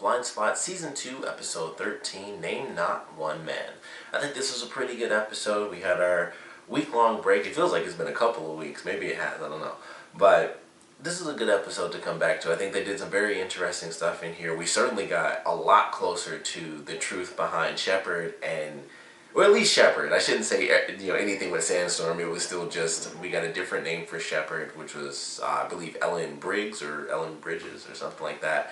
Blindspot Season 2, Episode 13, Name Not One Man. I think this was a pretty good episode. We had our week-long break. It feels like it's been a couple of weeks. Maybe it has, I don't know. But this is a good episode to come back to. I think they did some very interesting stuff in here. We certainly got a lot closer to the truth behind Shepard and... Or at least Shepard. I shouldn't say anything with Sandstorm. It was still just, we got a different name for Shepard, which was, I believe, Ellen Briggs or Ellen Bridges or something like that.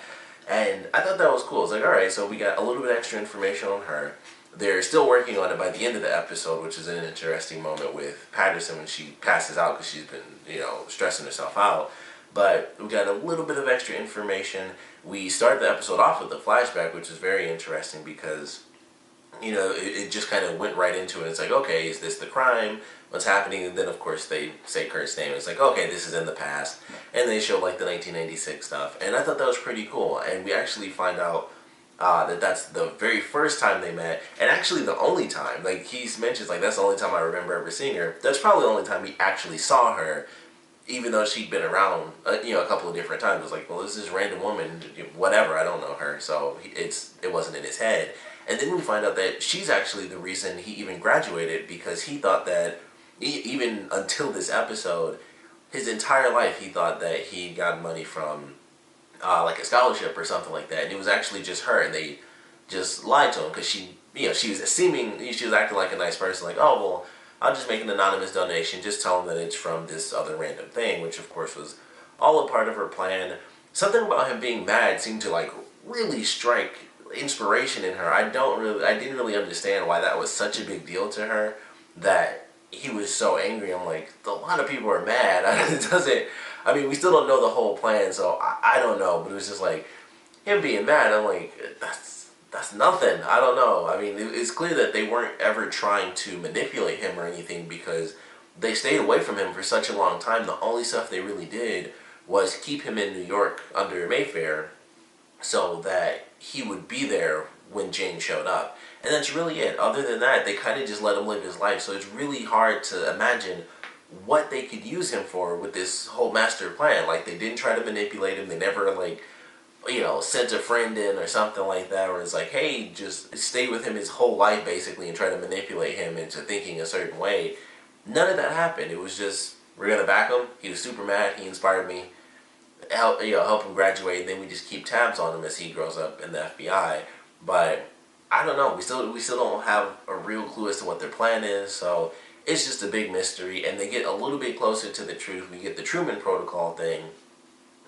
And I thought that was cool. It's like, alright, so we got a little bit extra information on her. They're still working on it by the end of the episode, which is an interesting moment with Patterson when she passes out because she's been, stressing herself out. But we got a little bit of extra information. We start the episode off with a flashback, which is very interesting because... it just kind of went right into it. It's like, okay, is this the crime? What's happening? And then, of course, they say Kurt's name. It's like, okay, this is in the past. And they show, like, the 1996 stuff. And I thought that was pretty cool. And we actually find out that that's the very first time they met. And actually the only time. Like, he mentions, like, that's the only time I remember ever seeing her. That's probably the only time he actually saw her. Even though she'd been around, a couple of different times. It was like, well, this is this random woman. Whatever, I don't know her. So it wasn't in his head. And then we find out that she's actually the reason he even graduated, because he thought that, even until this episode, his entire life he thought that he got money from like a scholarship or something like that. And it was actually just her, and they just lied to him because she was acting like a nice person, like, oh, well, I'll just make an anonymous donation, just tell him that it's from this other random thing, which of course was all a part of her plan. Something about him being mad seemed to like really strike inspiration in her. I didn't really understand why that was such a big deal to her, that he was so angry. I'm like, a lot of people are mad. We still don't know the whole plan, so I don't know, but it was just like, him being mad, I'm like, that's nothing. I don't know. It's clear that they weren't ever trying to manipulate him or anything, because they stayed away from him for such a long time. The only stuff they really did was keep him in New York under Mayfair, so that he would be there when Jane showed up. And that's really it. Other than that, they kind of just let him live his life. So it's really hard to imagine what they could use him for with this whole master plan. Like, they didn't try to manipulate him. They never, sent a friend in or something like that, where it's like, hey, just stay with him his whole life, basically, and try to manipulate him into thinking a certain way. None of that happened. It was just, we're going to back him. He was super mad. He inspired me. Help him graduate, and then we just keep tabs on him as he grows up in the FBI. But I don't know. We still don't have a real clue as to what their plan is. So it's just a big mystery, and they get a little bit closer to the truth. We get the Truman Protocol thing,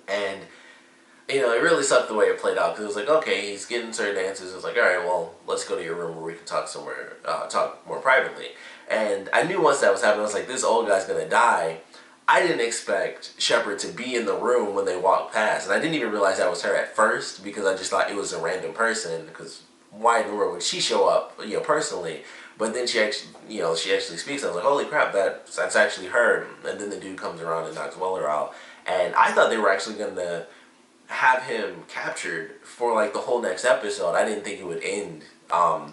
and it really sucked the way it played out, because it was like, okay, he's getting certain answers. It's like, all right, well, let's go to your room where we can talk more privately. And I knew once that was happening, I was like, this old guy's gonna die. I didn't expect Shepard to be in the room when they walked past. And I didn't even realize that was her at first, because I just thought it was a random person, because why in the world would she show up, personally? But then she actually speaks. I was like, holy crap, that's actually her. And then the dude comes around and knocks Weller out. And I thought they were actually going to have him captured for like the whole next episode. I didn't think it would end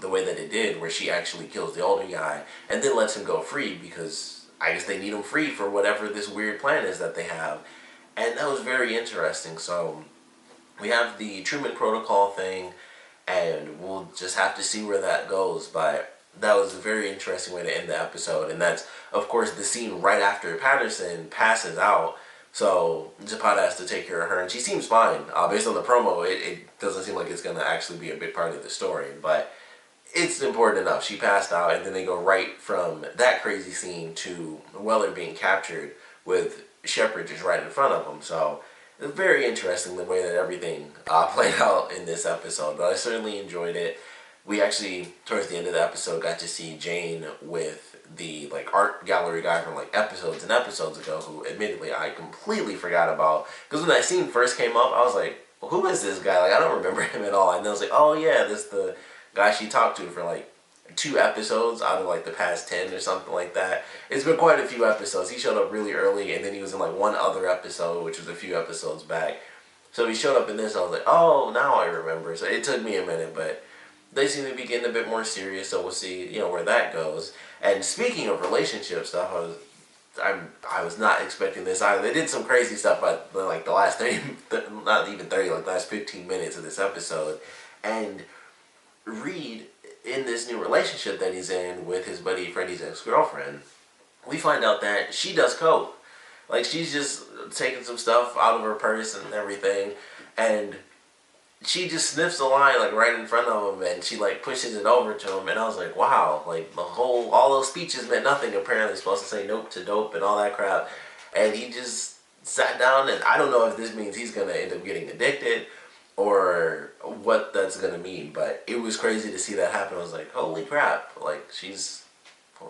the way that it did, where she actually kills the older guy and then lets him go free, because I guess they need him free for whatever this weird plan is that they have. And that was very interesting. So we have the Truman Protocol thing, and we'll just have to see where that goes. But that was a very interesting way to end the episode. And that's, of course, the scene right after Patterson passes out. So Zapata has to take care of her, and she seems fine. Based on the promo, it doesn't seem like it's going to actually be a big part of the story. But it's important enough. She passed out, and then they go right from that crazy scene to Weller being captured with Shepard just right in front of him. So it's very interesting the way that everything played out in this episode. But I certainly enjoyed it. We actually, towards the end of the episode, got to see Jane with the art gallery guy from episodes and episodes ago, who admittedly I completely forgot about. Because when that scene first came up, I was like, well, who is this guy? I don't remember him at all. And then I was like, oh yeah, this is the guy she talked to for 2 episodes out of the past 10 or something like that. It's been quite a few episodes. He showed up really early, and then he was in one other episode, which was a few episodes back. So he showed up in this, and I was like, oh, now I remember. So it took me a minute, but they seem to be getting a bit more serious, so we'll see, where that goes. And speaking of relationship stuff, I was not expecting this either. They did some crazy stuff, but like the last 30, not even 30, like the last 15 minutes of this episode, and Reed, in this new relationship that he's in with his buddy Freddie's ex-girlfriend, we find out that she does coke. Like, she's just taking some stuff out of her purse and everything, and she just sniffs a line, like, right in front of him, and she, like, pushes it over to him, and I was like, wow, like, all those speeches meant nothing, apparently. Supposed to say nope to dope and all that crap, and he just sat down, and I don't know if this means he's gonna end up getting addicted, or what that's gonna mean, but it was crazy to see that happen. I was like, holy crap, like, she's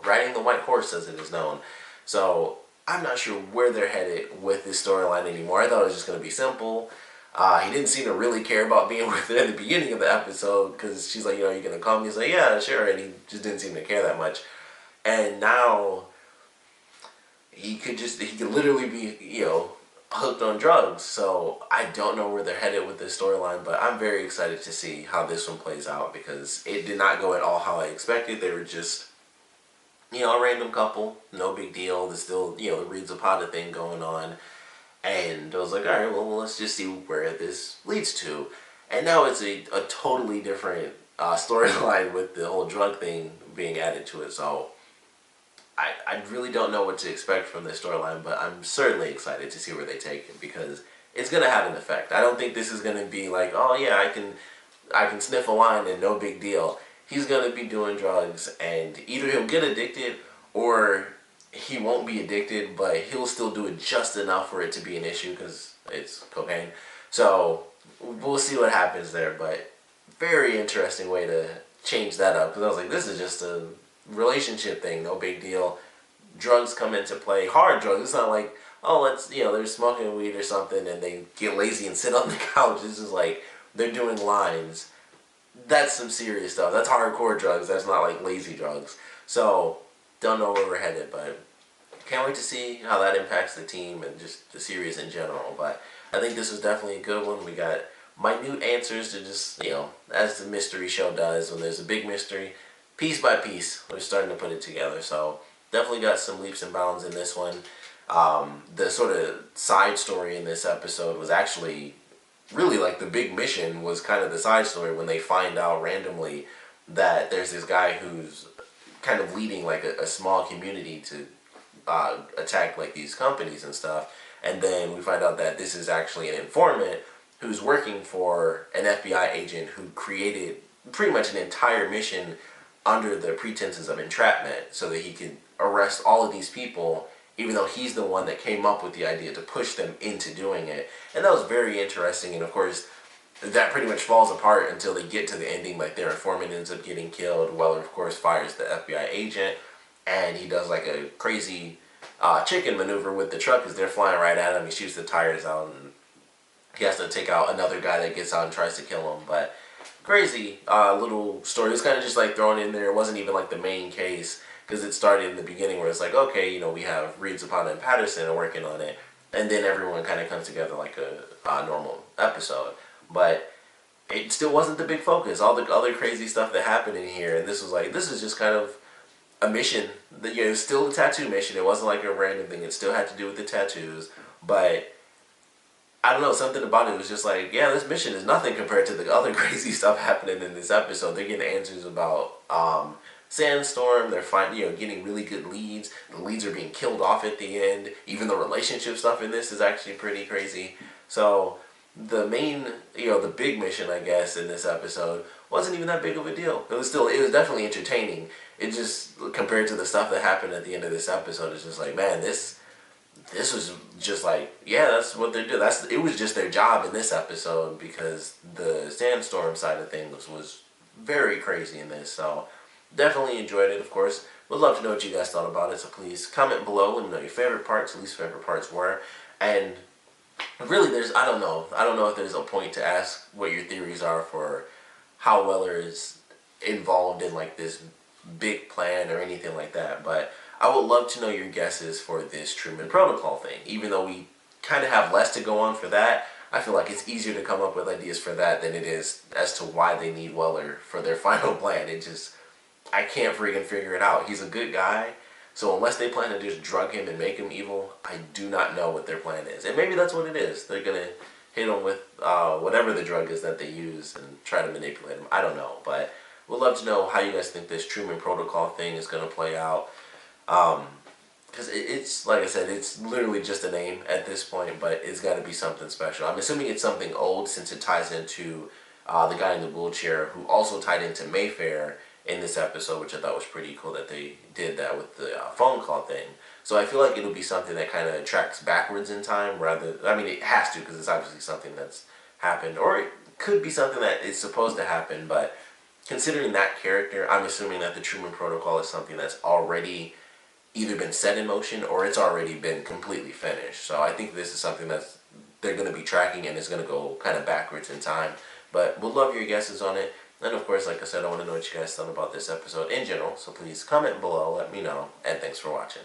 riding the white horse, as it is known. So I'm not sure where they're headed with this storyline anymore. I thought it was just gonna be simple. He didn't seem to really care about being with her at the beginning of the episode, because she's like, are you gonna come? He's like, yeah, sure, and he just didn't seem to care that much. And now he could literally be, hooked on drugs. So I don't know where they're headed with this storyline, but I'm very excited to see how this one plays out, because it did not go at all how I expected. They were just, a random couple, no big deal. There's still, the Reed Zapata thing going on. And I was like, alright, well, let's just see where this leads to. And now it's a totally different storyline with the whole drug thing being added to it. So I really don't know what to expect from this storyline, but I'm certainly excited to see where they take it, because it's going to have an effect. I don't think this is going to be like, oh yeah, I can sniff a line and no big deal. He's going to be doing drugs, and either he'll get addicted, or he won't be addicted, but he'll still do it just enough for it to be an issue, because it's cocaine. So we'll see what happens there, but very interesting way to change that up, because I was like, this is just a relationship thing, no big deal. Drugs come into play, hard drugs. It's not like, oh, they're smoking weed or something and they get lazy and sit on the couch. This is like, they're doing lines. That's some serious stuff. That's hardcore drugs. That's not like lazy drugs. So don't know where we're headed, but can't wait to see how that impacts the team and just the series in general. But I think this was definitely a good one. We got minute answers to just, as the mystery show does, when there's a big mystery, piece by piece, we're starting to put it together. So definitely got some leaps and bounds in this one. The sort of side story in this episode was actually really like the big mission was kind of the side story, when they find out randomly that there's this guy who's kind of leading like a small community to attack like these companies and stuff. And then we find out that this is actually an informant who's working for an FBI agent who created pretty much an entire mission under the pretenses of entrapment, so that he could arrest all of these people, even though he's the one that came up with the idea to push them into doing it. And that was very interesting. And of course, that pretty much falls apart until they get to the ending. Like, their informant ends up getting killed. Weller, of course, fires the FBI agent, and he does like a crazy chicken maneuver with the truck as they're flying right at him. He shoots the tires out, and he has to take out another guy that gets out and tries to kill him. But crazy little story. It was kind of just like thrown in there. It wasn't even like the main case, because it started in the beginning where it's like, okay, we have Reed, Zapata, and Patterson are working on it, and then everyone kind of comes together like a normal episode. But it still wasn't the big focus. All the other crazy stuff that happened in here, and this was like, this is just kind of a mission. That, it was still a tattoo mission. It wasn't like a random thing. It still had to do with the tattoos, but I don't know, something about it was just like, yeah, this mission is nothing compared to the other crazy stuff happening in this episode. They're getting answers about Sandstorm. They're getting really good leads. The leads are being killed off at the end. Even the relationship stuff in this is actually pretty crazy. So the main, the big mission, I guess, in this episode wasn't even that big of a deal. It was definitely entertaining. It just, compared to the stuff that happened at the end of this episode, it's just like, man, this was just like, yeah, that's what they're doing. It was just their job in this episode, because the Sandstorm side of things was very crazy in this. So definitely enjoyed it, of course. Would love to know what you guys thought about it, so please comment below. Let me know your favorite parts, least favorite parts were. And really, I don't know if there's a point to ask what your theories are for how Weller is involved in like this big plan or anything like that, but I would love to know your guesses for this Truman Protocol thing. Even though we kind of have less to go on for that, I feel like it's easier to come up with ideas for that than it is as to why they need Weller for their final plan. I can't freaking figure it out. He's a good guy, So unless they plan to just drug him and make him evil, I do not know what their plan is. And maybe that's what it is. They're going to hit him with whatever the drug is that they use and try to manipulate him. I don't know, but we'd love to know how you guys think this Truman Protocol thing is going to play out. Because it's, like I said, it's literally just a name at this point, but it's got to be something special. I'm assuming it's something old since it ties into the guy in the wheelchair who also tied into Mayfair in this episode, which I thought was pretty cool that they did that with the phone call thing. So I feel like it'll be something that kind of tracks backwards in time rather, I mean, it has to because it's obviously something that's happened, or it could be something that is supposed to happen, but considering that character, I'm assuming that the Truman Protocol is something that's already either been set in motion or it's already been completely finished. So I think this is something that's they're going to be tracking and it's going to go kind of backwards in time. But we'll love your guesses on it. And of course, like I said, I want to know what you guys thought about this episode in general. So please comment below, let me know, and thanks for watching.